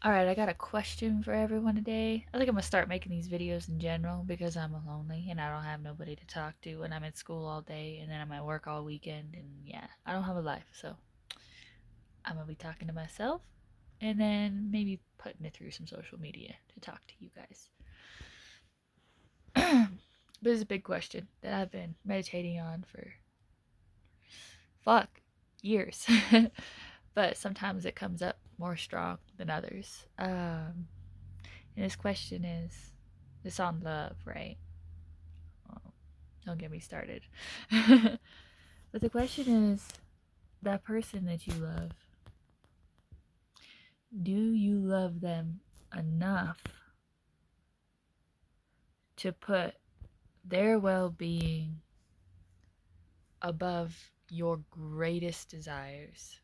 Alright, I got a question for everyone today. I think I'm gonna start making these videos in general because I'm lonely and I don't have nobody to talk to and I'm in school all day and then I'm at work all weekend and yeah, I don't have a life, so I'm gonna be talking to myself and then maybe putting it through some social media to talk to you guys. But it's a big question that I've been meditating on for fuck years. But sometimes it comes up more strong than others. And this question is it's on love, right? Oh, don't get me started. But the question is that person that you love, do you love them enough to put their well being above your greatest desires?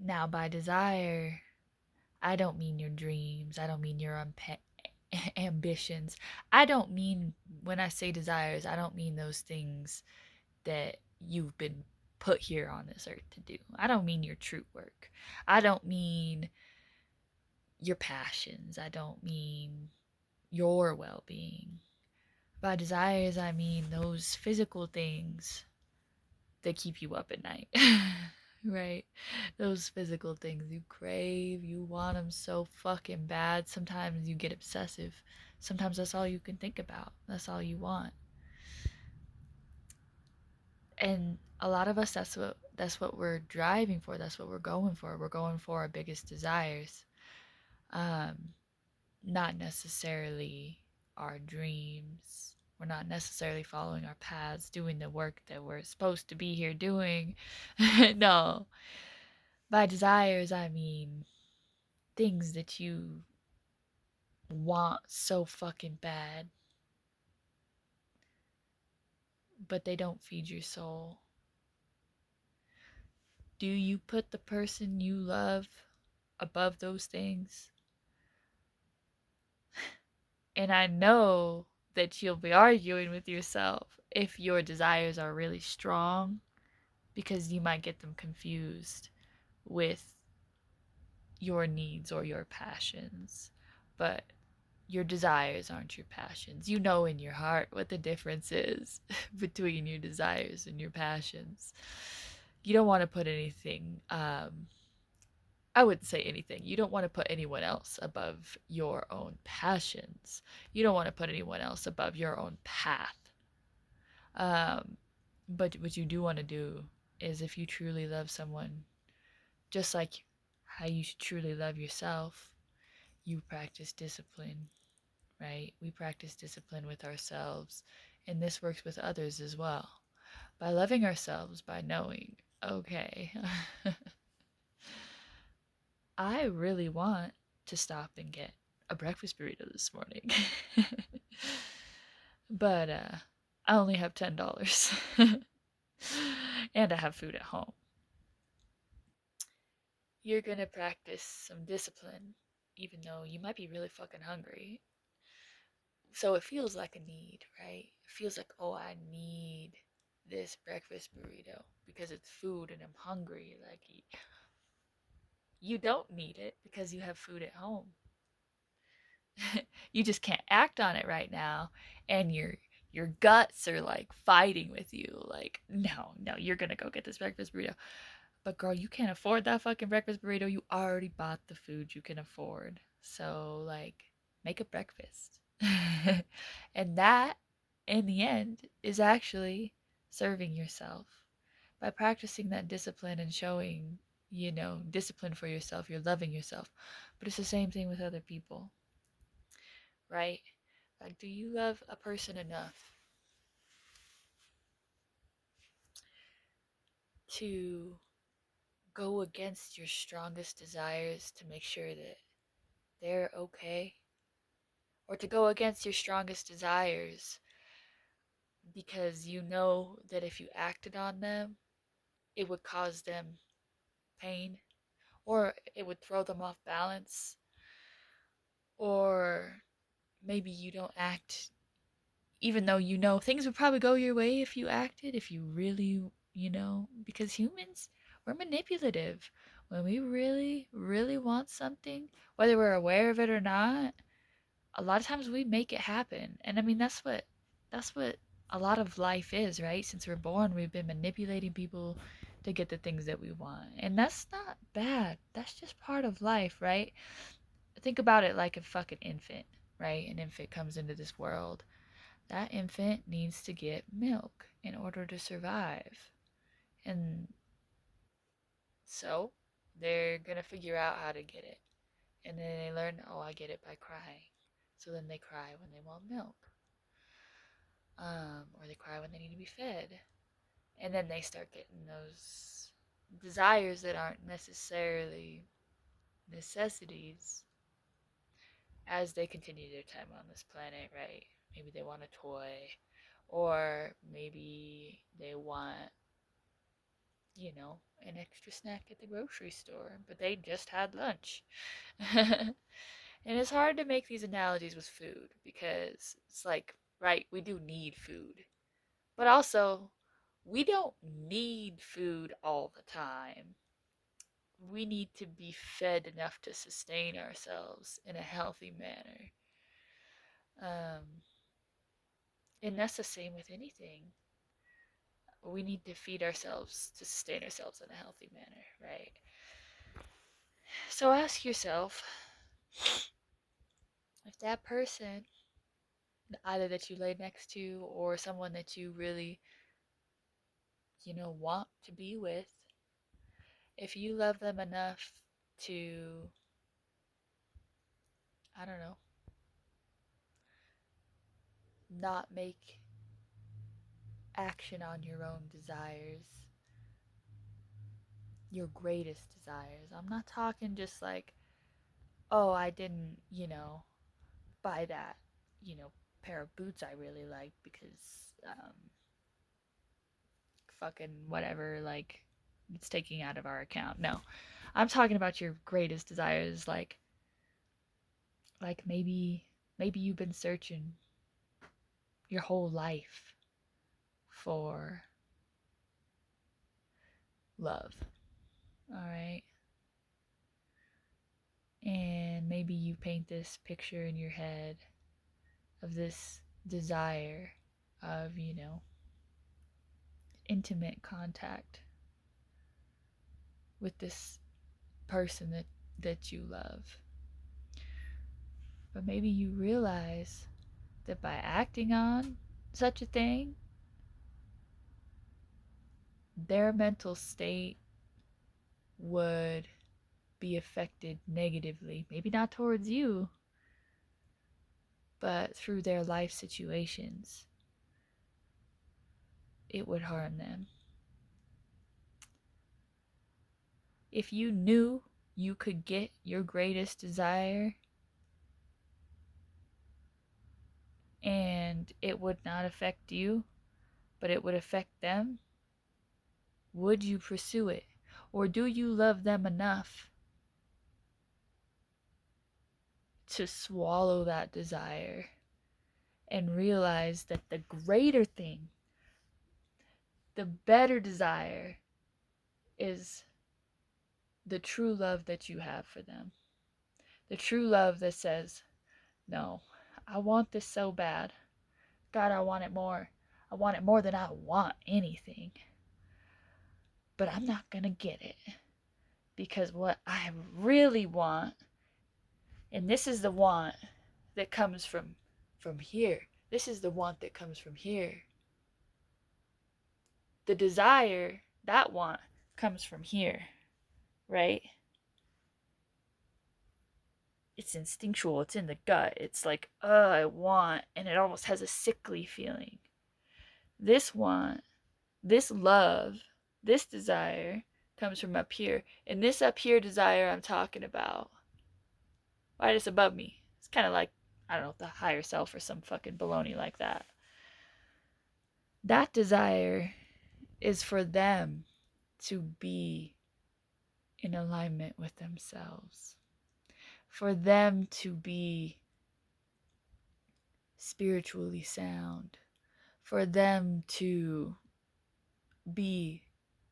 Now, by desire, I don't mean your dreams, I don't mean your ambitions. I don't mean, when I say desires, I don't mean those things that you've been put here on this earth to do. I don't mean your true work. I don't mean your passions. I don't mean your well being. By desires, I mean those physical things that keep you up at night. Right? Those physical things you crave, you want them so fucking bad. Sometimes you get obsessive. Sometimes that's all you can think about. That's all you want. And a lot of us, that's what we're driving for. That's what we're going for. We're going for our biggest desires, um not necessarily our dreams. We're not necessarily following our paths, doing the work that we're supposed to be here doing. No, by desires I mean things that you want so fucking bad, but they don't feed your soul. Do you put the person you love above those things? And I know that you'll be arguing with yourself if your desires are really strong because you might get them confused with your needs or your passions. But your desires aren't your passions. You know in your heart what the difference is between your desires and your passions. You don't want to put anything, I wouldn't say anything. You don't want to put anyone else above your own passions. You don't want to put anyone else above your own path. Um, but what you do want to do is, if you truly love someone, just like how you should truly love yourself, you practice discipline, right? We practice discipline with ourselves, and this works with others as well. By loving ourselves, by knowing, okay, I really want to stop and get a breakfast burrito this morning. But I only have $10. And I have food at home. You're gonna practice some discipline, even though you might be really fucking hungry. So it feels like a need, right? It feels like, oh, I need this breakfast burrito because it's food and I'm hungry. Like, you don't need it because you have food at home. You just can't act on it right now, and your guts are like fighting with you. Like, no, no, you're gonna go get this breakfast burrito. But girl, you can't afford that fucking breakfast burrito. You already bought the food you can afford. So, like, make a breakfast. And that, in the end, is actually serving yourself. By practicing that discipline and showing, discipline for yourself, you're loving yourself. But it's the same thing with other people, right? Like, do you love a person enough to go against your strongest desires to make sure that they're okay? Or to go against your strongest desires because you know that if you acted on them, it would cause them pain, or it would throw them off balance, or maybe you don't act even though you know things would probably go your way if you acted, if you really, because humans, we're manipulative. when we really, really want something, whether we're aware of it or not, a lot of times we make it happen. And I mean, that's what a lot of life is, right? Since we're born, we've been manipulating people to get the things that we want. And that's not bad. That's just part of life, right? Think about it like a fucking infant, right? An infant comes into this world. That infant needs to get milk in order to survive. And so they're going to figure out how to get it. And then they learn, oh, I get it by crying. So then they cry when they want milk. Or they cry when they need to be fed. And then they start getting those desires that aren't necessarily necessities as they continue their time on this planet, right? Maybe they want a toy, or maybe they want, an extra snack at the grocery store, but they just had lunch. And it's hard to make these analogies with food because it's like, right, we do need food, but also we don't need food all the time. We need to be fed enough to sustain ourselves in a healthy manner. Um, and that's the same with anything. We need to feed ourselves to sustain ourselves in a healthy manner, right? So ask yourself if that person, either that you lay next to or someone that you really, want to be with, if you love them enough to, I don't know, not make action on your own desires, your greatest desires. I'm not talking just like, oh, I didn't, buy that, pair of boots I really like because fucking whatever, like it's taking out of our account. No. I'm talking about your greatest desires, like maybe you've been searching your whole life for love. All right? And maybe you paint this picture in your head of this desire of, intimate contact with this person that you love. But maybe you realize that by acting on such a thing, their mental state would be affected negatively. Maybe not towards you, but through their life situations, it would harm them. If you knew you could get your greatest desire and it would not affect you, but it would affect them, would you pursue it? Or do you love them enough to swallow that desire and realize that the greater thing, the better desire, is the true love that you have for them? The true love that says, no, I want this so bad. God, I want it more. I want it more than I want anything. But I'm not going to get it. Because what I really want, and this is the want that comes from here. This is the want that comes from here. The desire, that want, comes from here, right? It's instinctual, it's in the gut. It's like, I want, and it almost has a sickly feeling. This want, this love, this desire comes from up here. And this up here desire I'm talking about, right, it's above me. It's kind of like, I don't know, the higher self or some fucking baloney like that. That desire is for them to be in alignment with themselves, for them to be spiritually sound, for them to be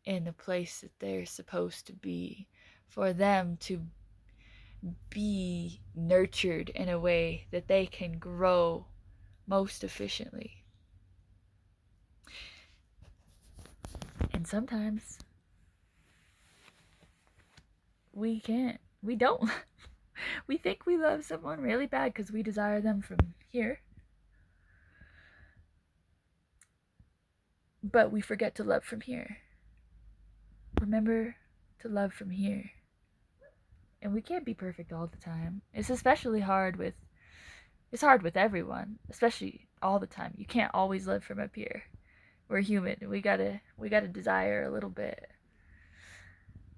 in the place that they're supposed to be, for them to be nurtured in a way that they can grow most efficiently. And sometimes we can't. We don't. We think we love someone really bad because we desire them from here. But we forget to love from here. Remember to love from here. And we can't be perfect all the time. It's especially hard with everyone, especially all the time. You can't always live from up here. We're human. We gotta desire a little bit.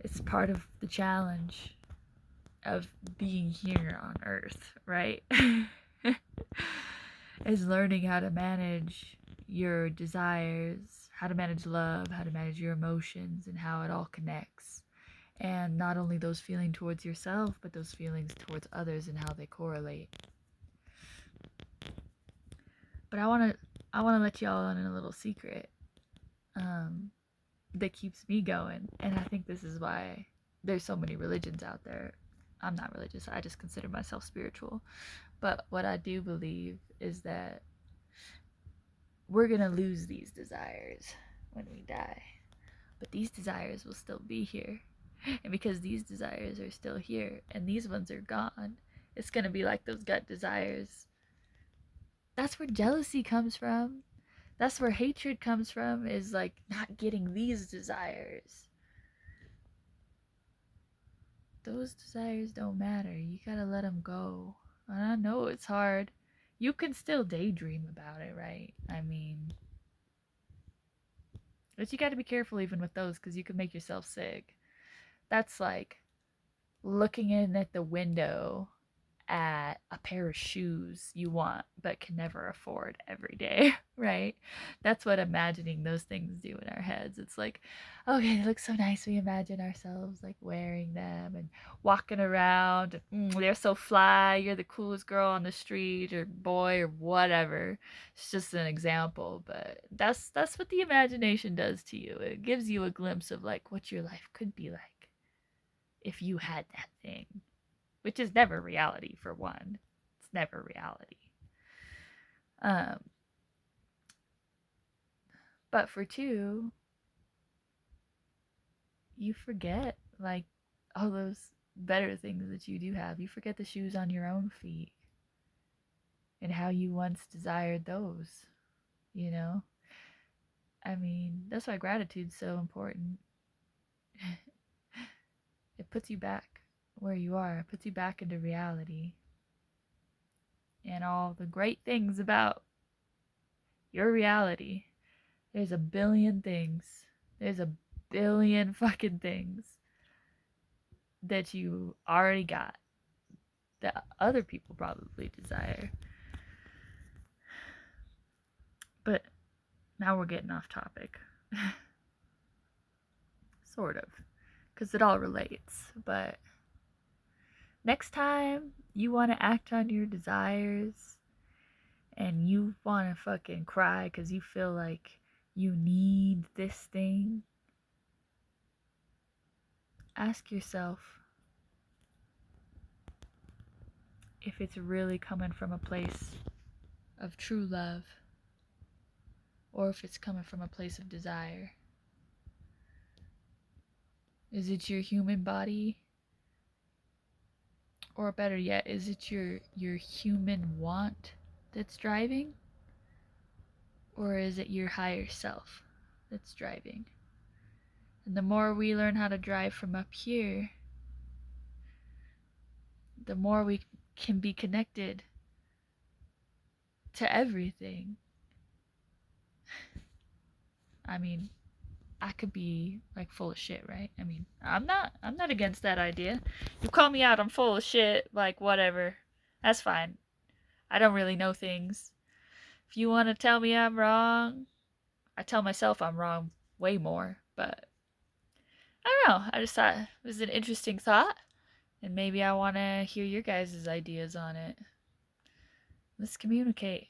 It's part of the challenge of being here on Earth, right? Is learning how to manage your desires, how to manage love, how to manage your emotions, and how it all connects. And not only those feelings towards yourself, but those feelings towards others and how they correlate. But I wanna let y'all in a little secret that keeps me going, and I think this is why there's so many religions out there. I'm not religious. I just consider myself spiritual. But what I do believe is that we're going to lose these desires when we die. But these desires will still be here. And because these desires are still here and these ones are gone, it's going to be like those gut desires. That's where jealousy comes from. That's where hatred comes from, is like not getting these desires. Those desires don't matter. You gotta let them go. And I know it's hard. You can still daydream about it, right? I mean, but you gotta be careful even with those because you can make yourself sick. That's like looking in at the window at a pair of shoes you want but can never afford every day, right? That's what imagining those things do in our heads. It's like, okay, they look so nice. We imagine ourselves like wearing them and walking around. They're so fly. You're the coolest girl on the street or boy or whatever. It's just an example, but that's what the imagination does to you. It gives you a glimpse of like what your life could be like if you had that thing, which is never reality for one. It's never reality. Um, but for two, you forget like all those better things that you do have. You forget the shoes on your own feet and how you once desired those, you know? I mean, that's why gratitude's so important. It puts you back where you are, it puts you back into reality and all the great things about your reality. There's a billion things. There's a billion fucking things that you already got that other people probably desire. But now we're getting off topic. Sort of. Because it all relates. But next time you want to act on your desires and you want to fucking cry because you feel like you need this thing, ask yourself if it's really coming from a place of true love or if it's coming from a place of desire. Is it your human body? Or better yet, is it your human want that's driving? Or is it your higher self that's driving? And the more we learn how to drive from up here, the more we can be connected to everything. I mean, I could be like full of shit, right? I mean, I'm not against that idea. You call me out, I'm full of shit, like whatever. That's fine. I don't really know things. If you want to tell me I'm wrong, I tell myself I'm wrong way more, but I don't know. I just thought it was an interesting thought, and maybe I want to hear your guys' ideas on it. Let's communicate.